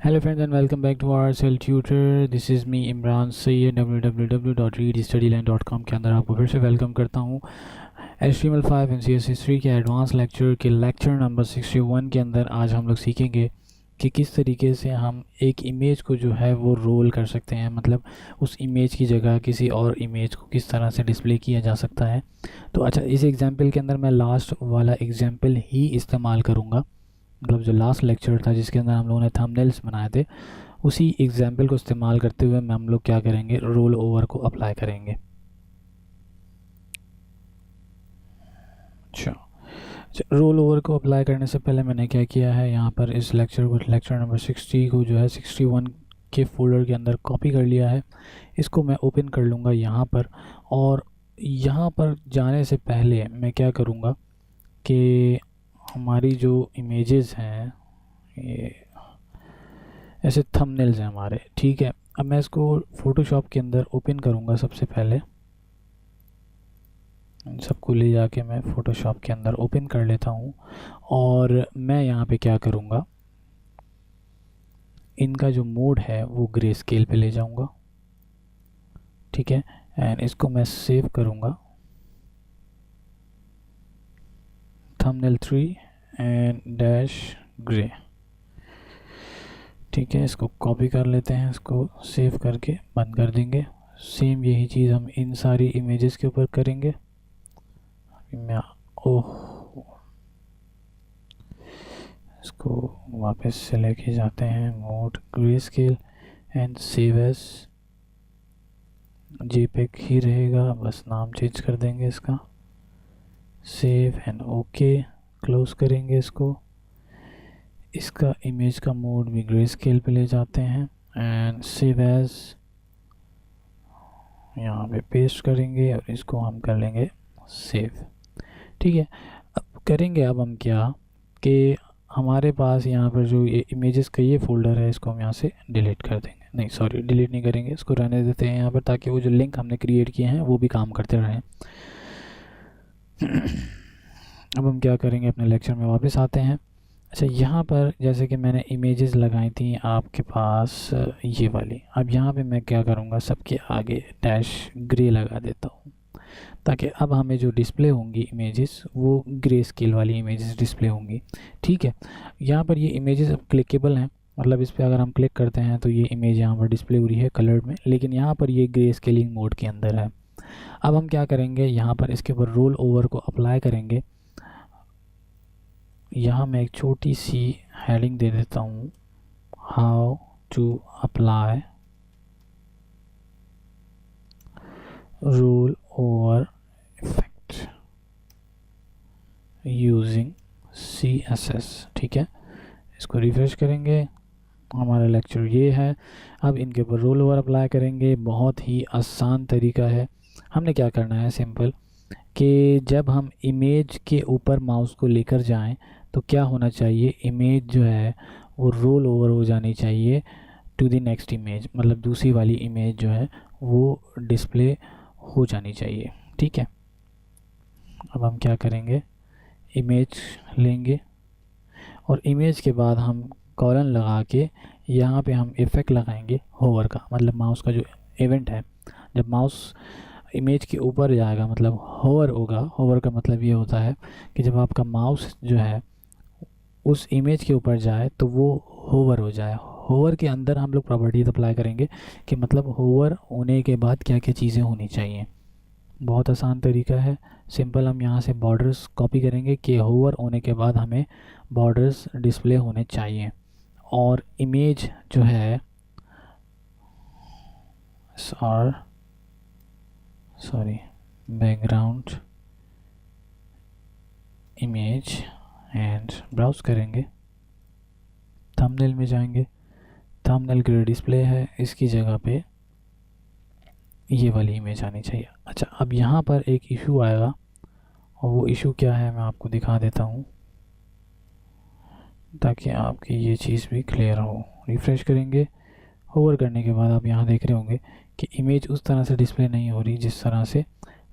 Hello friends and welcome back to our Self Tutor. This is me Imran Syed www.readstudyline.com के अंदर आपको फिर से वेलकम करता हूँ। HTML5 एंड CSS हिस्ट्री के एडवांस लेक्चर के लेक्चर नंबर 61 के अंदर आज हम लोग सीखेंगे कि किस तरीके से हम एक इमेज को जो है वो रोल कर सकते हैं, मतलब उस इमेज की जगह किसी और इमेज को किस तरह से डिस्प्ले किया जा सकता है। तो अच्छा, इस एग्जाम्पल के अंदर मैं लास्ट वाला एग्जाम्पल ही इस्तेमाल करूँगा, मतलब जो लास्ट लेक्चर था जिसके अंदर हम लोगों ने थंबनेल्स बनाए थे, उसी एग्जाम्पल को इस्तेमाल करते हुए हम लोग क्या करेंगे, रोल ओवर को अप्लाई करेंगे। अच्छा, रोल ओवर को अप्लाई करने से पहले मैंने क्या किया है, यहाँ पर इस लेक्चर को, लेक्चर नंबर 60 को जो है 61 के फोल्डर के अंदर कॉपी कर लिया है। इसको मैं ओपन कर लूँगा यहाँ पर, और यहाँ पर जाने से पहले मैं क्या करूँगा कि हमारी जो इमेजेस हैं, ये ऐसे थंबनेल्स हैं हमारे, ठीक है। अब मैं इसको फ़ोटोशॉप के अंदर ओपन करूँगा। सबसे पहले इन सबको ले जाके मैं फ़ोटोशॉप के अंदर ओपन कर लेता हूँ, और मैं यहाँ पे क्या करूँगा, इनका जो मोड है वो ग्रे स्केल पे ले जाऊँगा, ठीक है। एंड इसको मैं सेव करूँगा, थंबनेल 3 एंड डैश ग्रे, ठीक है। इसको कॉपी कर लेते हैं, इसको सेव करके बंद कर देंगे। सेम यही चीज़ हम इन सारी इमेजेस के ऊपर करेंगे। मैं इसको वापस से लेके जाते हैं, mode grey scale and save as JPEG ही रहेगा, बस नाम चेंज कर देंगे इसका, सेव एंड ओके, क्लोज करेंगे इसको। इसका इमेज का मोड भी ग्रे स्केल पे ले जाते हैं एंड सेव एज यहाँ पे पेस्ट करेंगे, और इसको हम कर लेंगे सेव, ठीक है। अब करेंगे, अब हम क्या कि हमारे पास यहाँ पर जो ये इमेजेस का ये फोल्डर है, इसको हम यहाँ से डिलीट कर देंगे। नहीं सॉरी, डिलीट नहीं करेंगे, इसको रहने देते हैं यहाँ पर, ताकि वो जो लिंक हमने क्रिएट किए हैं वो भी काम करते रहें। अब हम क्या करेंगे, अपने लेक्चर में वापस आते हैं। अच्छा, यहाँ पर जैसे कि मैंने इमेजेस लगाई थी आपके पास ये वाली, अब यहाँ पे मैं क्या करूँगा, सबके आगे डैश ग्रे लगा देता हूँ, ताकि अब हमें जो डिस्प्ले होंगी इमेजेस वो ग्रे स्केल वाली इमेजेस डिस्प्ले होंगी, ठीक है। यहाँ पर ये इमेजेस अब क्लिकेबल हैं, मतलब इस पर अगर हम क्लिक करते हैं तो ये इमेज यहाँ पर डिस्प्ले हो रही है कलर्ड में, लेकिन यहाँ पर ये ग्रे स्केलिंग मोड के अंदर है। अब हम क्या करेंगे, यहाँ पर इसके ऊपर रोल ओवर को अप्लाई करेंगे। यहाँ मैं एक छोटी सी हेडिंग दे देता हूँ, how to apply roll over effect using CSS, ठीक है। इसको रिफ्रेश करेंगे, हमारा लेक्चर ये है। अब इनके ऊपर रोल ओवर अप्लाई करेंगे, बहुत ही आसान तरीका है। हमने क्या करना है, सिंपल, कि जब हम इमेज के ऊपर माउस को लेकर जाएं तो क्या होना चाहिए, इमेज जो है वो रोल ओवर हो जानी चाहिए टू द नेक्स्ट इमेज, मतलब दूसरी वाली इमेज जो है वो डिस्प्ले हो जानी चाहिए, ठीक है। अब हम क्या करेंगे, इमेज लेंगे, और इमेज के बाद हम कॉलन लगा के यहाँ पे हम इफ़ेक्ट लगाएंगे होवर का, मतलब माउस का जो इवेंट है, जब माउस इमेज के ऊपर जाएगा मतलब होवर होगा। होवर का मतलब ये होता है कि जब आपका माउस जो है उस इमेज के ऊपर जाए तो वो होवर हो जाए। होवर के अंदर हम लोग प्रॉपर्टीज अप्लाई करेंगे कि मतलब होवर होने के बाद क्या क्या चीज़ें होनी चाहिए। बहुत आसान तरीका है, सिंपल। हम यहाँ से बॉर्डर्स कॉपी करेंगे कि होवर होने के बाद हमें बॉर्डर्स डिस्प्ले होने चाहिए, और इमेज जो है बैकग्राउंड इमेज, एंड ब्राउज करेंगे, थंबनेल में जाएंगे, थंबनेल ग्रे डिस्प्ले है, इसकी जगह पे ये वाली इमेज आनी चाहिए। अच्छा, अब यहाँ पर एक इशू आएगा, और वो इशू क्या है मैं आपको दिखा देता हूँ, ताकि आपकी ये चीज़ भी क्लियर हो। रिफ़्रेश करेंगे, होवर करने के बाद आप यहाँ देख रहे होंगे कि इमेज उस तरह से डिस्प्ले नहीं हो रही जिस तरह से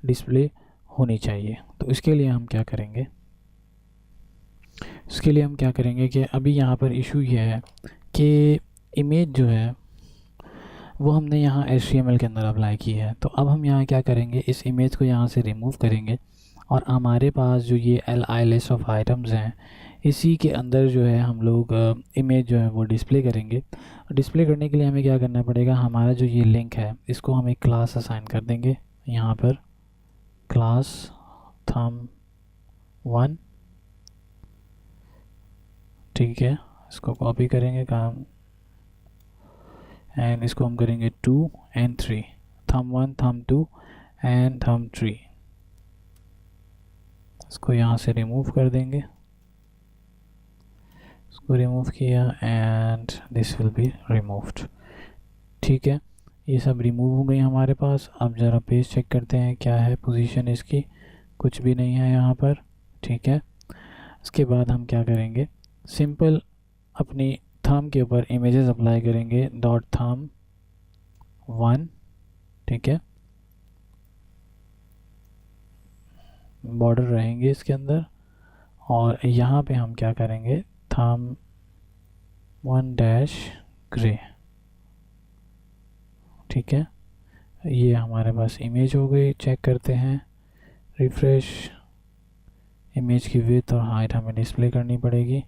डिस्प्ले होनी चाहिए। तो इसके लिए हम क्या करेंगे, कि अभी यहाँ पर इशू ये है कि इमेज जो है वो हमने यहाँ HTML के अंदर अप्लाई की है। तो अब हम यहाँ क्या करेंगे, इस इमेज को यहाँ से रिमूव करेंगे और हमारे पास जो ये li लिस्ट ऑफ आइटम्स हैं, इसी के अंदर जो है हम लोग इमेज जो है वो डिस्प्ले करेंगे। डिस्प्ले करने के लिए हमें क्या करना पड़ेगा, हमारा जो ये लिंक है इसको हम एक क्लास असाइन कर देंगे यहाँ पर, क्लास thumb1, ठीक है। इसको कॉपी करेंगे काम एंड इसको हम करेंगे 2 and 3, thumb1, thumb2 and thumb3। इसको यहाँ से रिमूव कर देंगे, इसको रिमूव किया and this will be removed, ठीक है। ये सब रिमूव हो गई हमारे पास। अब ज़रा पेज चेक करते हैं क्या है पोजीशन इसकी, कुछ भी नहीं है यहाँ पर, ठीक है। इसके बाद हम क्या करेंगे, सिंपल अपनी थंब के ऊपर इमेजेस अप्लाई करेंगे, .thumb1, ठीक है। बॉर्डर रहेंगे इसके अंदर और यहाँ पे हम क्या करेंगे, thumb1 ग्रे, ठीक है। ये हमारे पास इमेज हो गई। चेक करते हैं, रिफ्रेश। इमेज की विड्थ और हाइट हमें डिस्प्ले करनी पड़ेगी।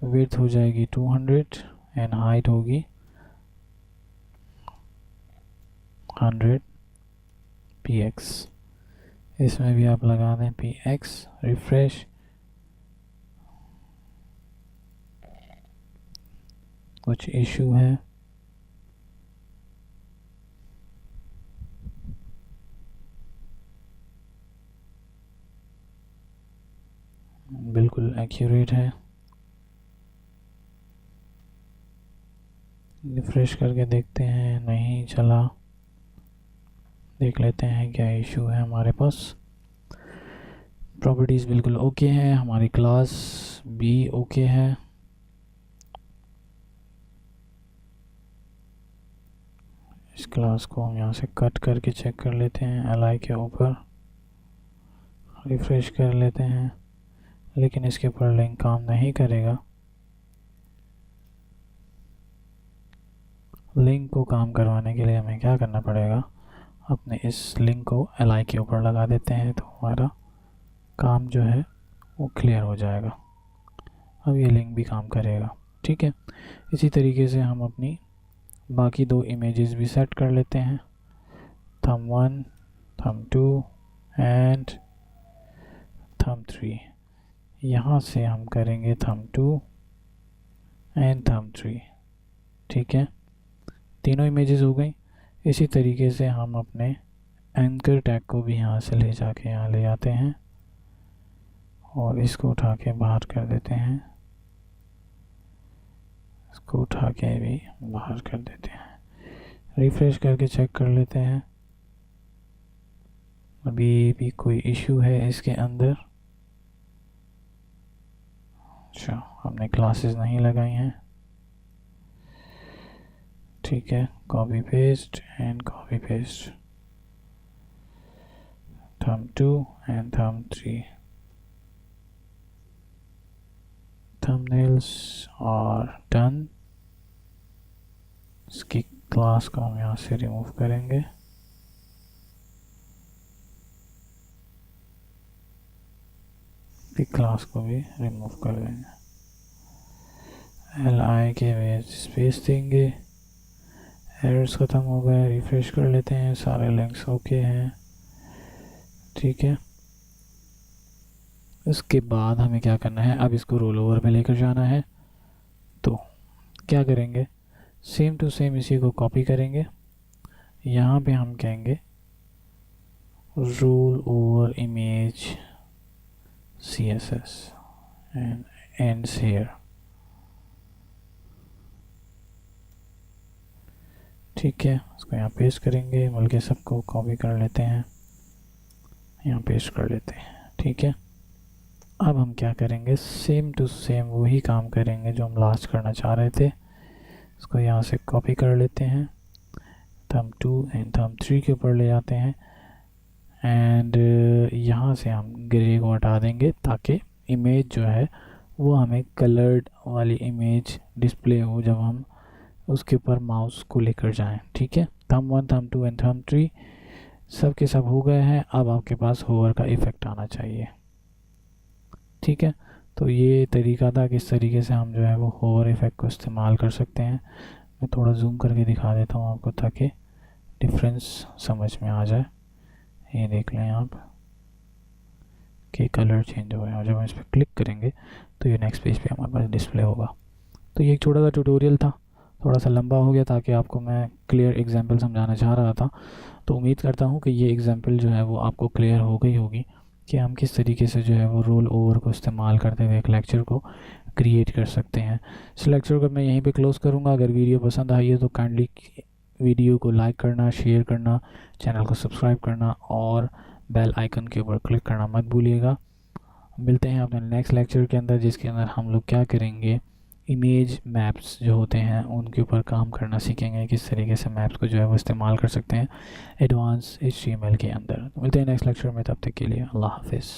विड्थ हो जाएगी 200 एंड हाइट होगी 100 px। इसमें भी आप लगा दें px, रिफ्रेश। कुछ इशू है, बिल्कुल एक्यूरेट है। रिफ्रेश करके देखते हैं, नहीं चला। देख लेते हैं क्या इशू है हमारे पास। प्रॉपर्टीज़ बिल्कुल ओके है, हमारी क्लास भी ओके है। इस क्लास को हम यहाँ से कट करके चेक कर लेते हैं li के ऊपर, रिफ्रेश कर लेते हैं, लेकिन इसके ऊपर लिंक काम नहीं करेगा। लिंक को काम करवाने के लिए हमें क्या करना पड़ेगा, अपने इस लिंक को li के ऊपर लगा देते हैं तो हमारा काम जो है वो क्लियर हो जाएगा। अब ये लिंक भी काम करेगा, ठीक है। इसी तरीके से हम अपनी बाकी दो इमेजेस भी सेट कर लेते हैं, thumb1, thumb2 एंड thumb3। यहाँ से हम करेंगे thumb2 एंड thumb3, ठीक है। तीनों इमेजेस हो गई। इसी तरीके से हम अपने एंकर टैग को भी यहाँ से ले जाके यहाँ ले आते हैं और इसको उठा के बाहर कर देते हैं, इसको उठा के भी बाहर कर देते हैं। रिफ्रेश करके चेक कर लेते हैं, अभी भी कोई इशू है इसके अंदर। अच्छा, हमने क्लासेस नहीं लगाई हैं, ठीक है। Copy paste and copy paste, thumb2 and thumb3। Thumbnails और डन। इसकी क्लास को हम यहाँ से रिमूव करेंगे, क्लास को भी रिमूव कर देंगे, li के बेस स्पेस देंगे। एरर्स ख़त्म हो गए। रिफ्रेश कर लेते हैं, सारे लिंक्स ओके हैं, ठीक है। इसके बाद हमें क्या करना है, अब इसको रोल ओवर पे लेकर जाना है। तो क्या करेंगे, सेम टू सेम इसी को कॉपी करेंगे। यहाँ पे हम कहेंगे roll over image CSS and ends here, ठीक है। इसको यहाँ पेस्ट करेंगे, बल्कि सबको कॉपी कर लेते हैं, यहाँ पेस्ट कर लेते हैं, ठीक है। अब हम क्या करेंगे, सेम टू सेम वही काम करेंगे जो हम लास्ट करना चाह रहे थे। इसको यहाँ से कॉपी कर लेते हैं, thumb2 एंड thumb3 के ऊपर ले जाते हैं एंड यहाँ से हम ग्रे को हटा देंगे ताकि इमेज जो है वो हमें कलर्ड वाली इमेज डिस्प्ले हो जब हम उसके ऊपर माउस को लेकर जाएं। ठीक है, थंब 1, थंब 2 एंड थंब 3 सब के सब हो गए हैं। अब आपके पास होवर का इफ़ेक्ट आना चाहिए। ठीक है, तो ये तरीका था किस तरीके से हम जो है वो होवर इफ़ेक्ट को इस्तेमाल कर सकते हैं। मैं थोड़ा जूम करके दिखा देता हूँ आपको ताकि डिफरेंस समझ में आ जाए। ये देख लें आप कि कलर चेंज हुआ है, और जब हम इस पर क्लिक करेंगे तो ये नेक्स्ट पेज पे हमारे पास डिस्प्ले होगा। तो ये एक छोटा सा ट्यूटोरियल था, थोड़ा सा लंबा हो गया ताकि आपको मैं क्लियर एग्जांपल समझाना चाह रहा था। तो उम्मीद करता हूँ कि ये एग्जांपल जो है वो आपको क्लियर हो गई होगी कि हम किस तरीके से जो है वो रोल ओवर को इस्तेमाल करते हुए एक लेक्चर को क्रिएट कर सकते हैं। इस लेक्चर को मैं यहीं पे क्लोज़ करूँगा। अगर वीडियो पसंद आई है तो काइंडली वीडियो को लाइक करना, शेयर करना, चैनल को सब्सक्राइब करना और बेल आइकन के ऊपर क्लिक करना मत भूलिएगा। मिलते हैं अपने नेक्स्ट लेक्चर के अंदर, जिसके अंदर हम लोग क्या करेंगे, इमेज मैप्स जो होते हैं उनके ऊपर काम करना सीखेंगे, किस तरीके से मैप्स को जो है वो इस्तेमाल कर सकते हैं एडवांस HTML के अंदर। मिलते हैं नेक्स्ट लेक्चर में, तब तक के लिए अल्लाह हाफिज़।